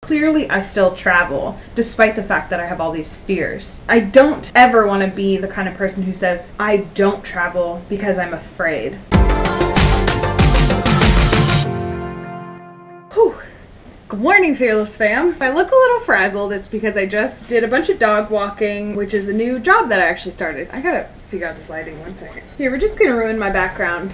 Clearly, I still travel, despite the fact that I have all these fears. I don't ever want to be the kind of person who says, I don't travel because I'm afraid. Whew. Good morning, Fearless fam. If I look a little frazzled, it's because I just did a bunch of dog walking, which is a new job that I actually started. I gotta figure out this lighting 1 second. Here, we're just gonna ruin my background.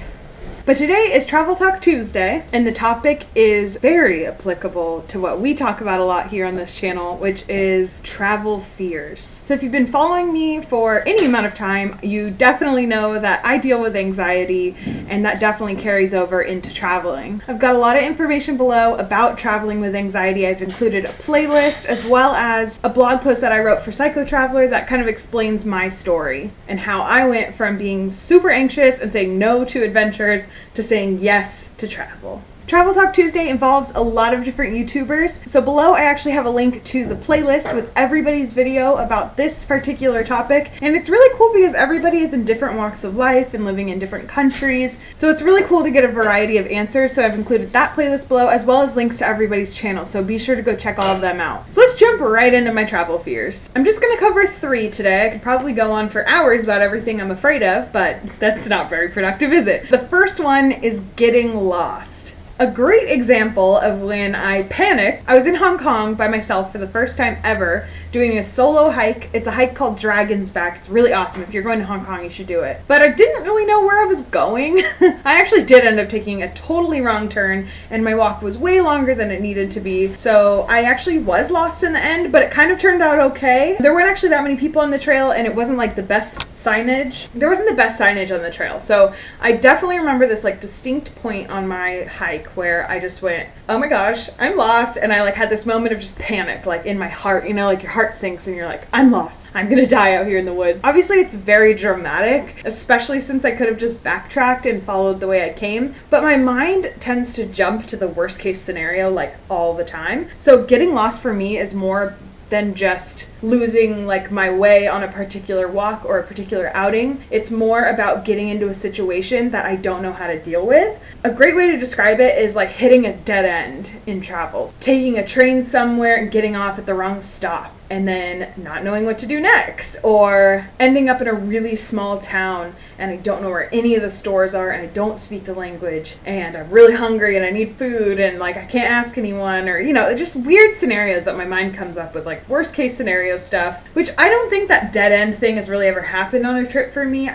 But today is Travel Talk Tuesday, and the topic is very applicable to what we talk about a lot here on this channel, which is travel fears. So if you've been following me for any amount of time, you definitely know that I deal with anxiety, and that definitely carries over into traveling. I've got a lot of information below about traveling with anxiety. I've included a playlist as well as a blog post that I wrote for Psycho Traveler that kind of explains my story and how I went from being super anxious and saying no to adventures to saying yes to travel. Travel Talk Tuesday involves a lot of different YouTubers. So below I actually have a link to the playlist with everybody's video about this particular topic. And it's really cool because everybody is in different walks of life and living in different countries. So it's really cool to get a variety of answers. So I've included that playlist below as well as links to everybody's channel. So be sure to go check all of them out. So let's jump right into my travel fears. I'm just going to cover 3 today. I could probably go on for hours about everything I'm afraid of, but that's not very productive, is it? The first one is getting lost. A great example of when I panicked, I was in Hong Kong by myself for the first time ever doing a solo hike. It's a hike called Dragon's Back. It's really awesome. If you're going to Hong Kong, you should do it. But I didn't really know where I was going. I actually did end up taking a totally wrong turn, and my walk was way longer than it needed to be. So I actually was lost in the end, but it kind of turned out okay. There weren't actually that many people on the trail, and it wasn't like the best signage. There wasn't the best signage on the trail. So I definitely remember this like distinct point on my hike where I just went, oh my gosh, I'm lost. And I like had this moment of just panic, like in my heart, you know, like your heart sinks and you're like, I'm lost. I'm gonna die out here in the woods. Obviously it's very dramatic, especially since I could have just backtracked and followed the way I came. But my mind tends to jump to the worst case scenario like all the time. So getting lost for me is more than just losing like my way on a particular walk or a particular outing. It's more about getting into a situation that I don't know how to deal with. A great way to describe it is like hitting a dead end in travel. Taking a train somewhere and getting off at the wrong stop and then not knowing what to do next, or ending up in a really small town and I don't know where any of the stores are and I don't speak the language and I'm really hungry and I need food and like I can't ask anyone, or you know, just weird scenarios that my mind comes up with, like worst case scenario stuff, which I don't think that dead end thing has really ever happened on a trip for me.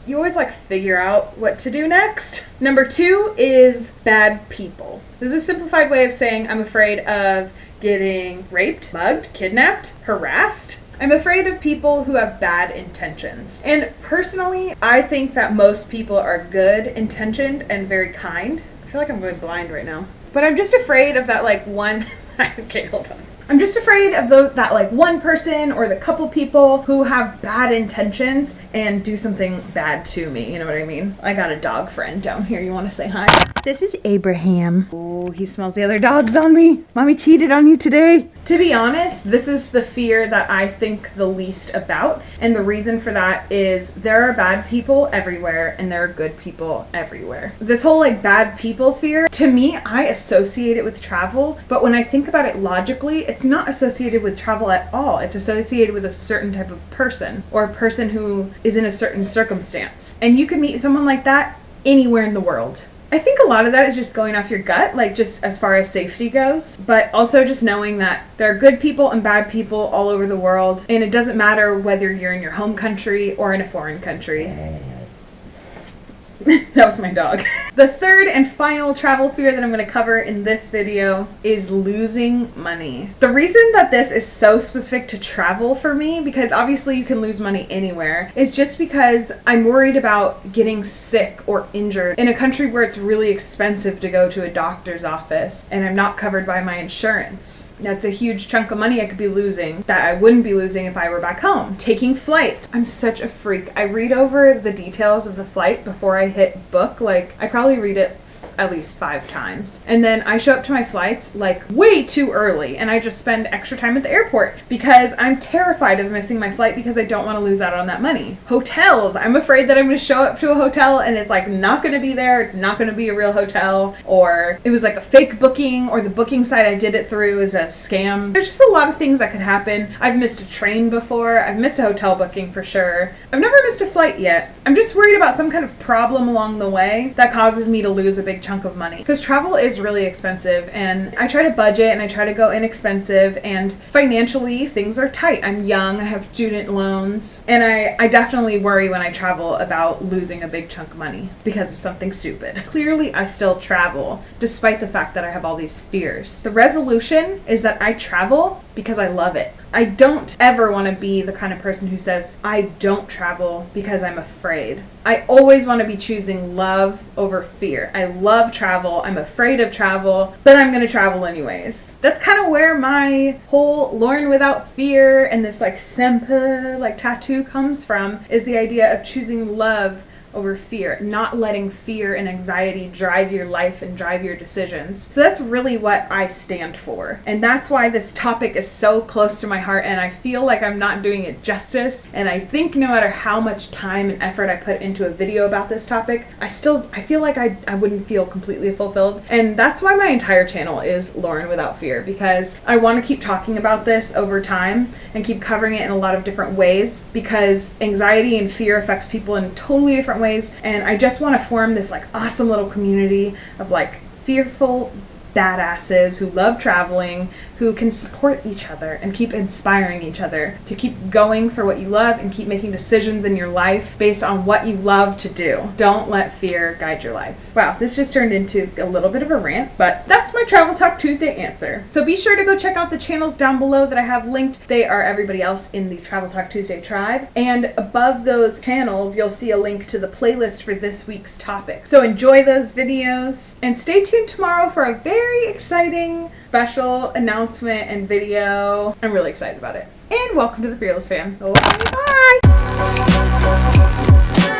You always like figure out what to do next. Number 2 is bad people. This is a simplified way of saying I'm afraid of getting raped, mugged, kidnapped, harassed. I'm afraid of people who have bad intentions. And personally, I think that most people are good intentioned and very kind. I feel like I'm going blind right now. But I'm just afraid of that like one... Okay, hold on. I'm just afraid of that like one person or the couple people who have bad intentions and do something bad to me. You know what I mean? I got a dog friend down here. You want to say hi? This is Abraham. Oh, he smells the other dogs on me. Mommy cheated on you today. To be honest, this is the fear that I think the least about. And the reason for that is there are bad people everywhere and there are good people everywhere. This whole like bad people fear, to me, I associate it with travel. But when I think about it logically, it's not associated with travel at all. It's associated with a certain type of person or a person who is in a certain circumstance. And you can meet someone like that anywhere in the world. I think a lot of that is just going off your gut, like just as far as safety goes, but also just knowing that there are good people and bad people all over the world, and it doesn't matter whether you're in your home country or in a foreign country. That was my dog. The third and final travel fear that I'm going to cover in this video is losing money. The reason that this is so specific to travel for me, because obviously you can lose money anywhere, is just because I'm worried about getting sick or injured in a country where it's really expensive to go to a doctor's office and I'm not covered by my insurance. That's a huge chunk of money I could be losing that I wouldn't be losing if I were back home. Taking flights. I'm such a freak. I read over the details of the flight before I hit book. Like, I probably read it at least 5 times. And then I show up to my flights like way too early, and I just spend extra time at the airport because I'm terrified of missing my flight because I don't want to lose out on that money. Hotels, I'm afraid that I'm going to show up to a hotel and it's like not going to be there, it's not going to be a real hotel, or it was like a fake booking, or the booking site I did it through is a scam. There's just a lot of things that could happen. I've missed a train before, I've missed a hotel booking for sure. I've never missed a flight yet. I'm just worried about some kind of problem along the way that causes me to lose a big chunk of money, because travel is really expensive, and I try to budget and I try to go inexpensive, and financially things are tight. I'm young, I have student loans, and I definitely worry when I travel about losing a big chunk of money because of something stupid. Clearly I still travel despite the fact that I have all these fears. The resolution is that I travel because I love it. I don't ever want to be the kind of person who says, I don't travel because I'm afraid. I always want to be choosing love over fear. I love travel, I'm afraid of travel, but I'm going to travel anyways. That's kind of where my whole Lauren without fear and this like semper like tattoo comes from, is the idea of choosing love over fear, not letting fear and anxiety drive your life and drive your decisions. So that's really what I stand for. And that's why this topic is so close to my heart, and I feel like I'm not doing it justice. And I think no matter how much time and effort I put into a video about this topic, I feel like I wouldn't feel completely fulfilled. And that's why my entire channel is Lauren Without Fear, because I want to keep talking about this over time and keep covering it in a lot of different ways, because anxiety and fear affects people in totally different ways, and I just want to form this like awesome little community of like fearful badasses who love traveling, who can support each other and keep inspiring each other to keep going for what you love and keep making decisions in your life based on what you love to do. Don't let fear guide your life. Wow, this just turned into a little bit of a rant, but that's my Travel Talk Tuesday answer. So be sure to go check out the channels down below that I have linked. They are everybody else in the Travel Talk Tuesday tribe. And above those channels, you'll see a link to the playlist for this week's topic. So enjoy those videos and stay tuned tomorrow for a very exciting special announcement and video. I'm really excited about it. And welcome to the Fearless Fam. Okay, bye!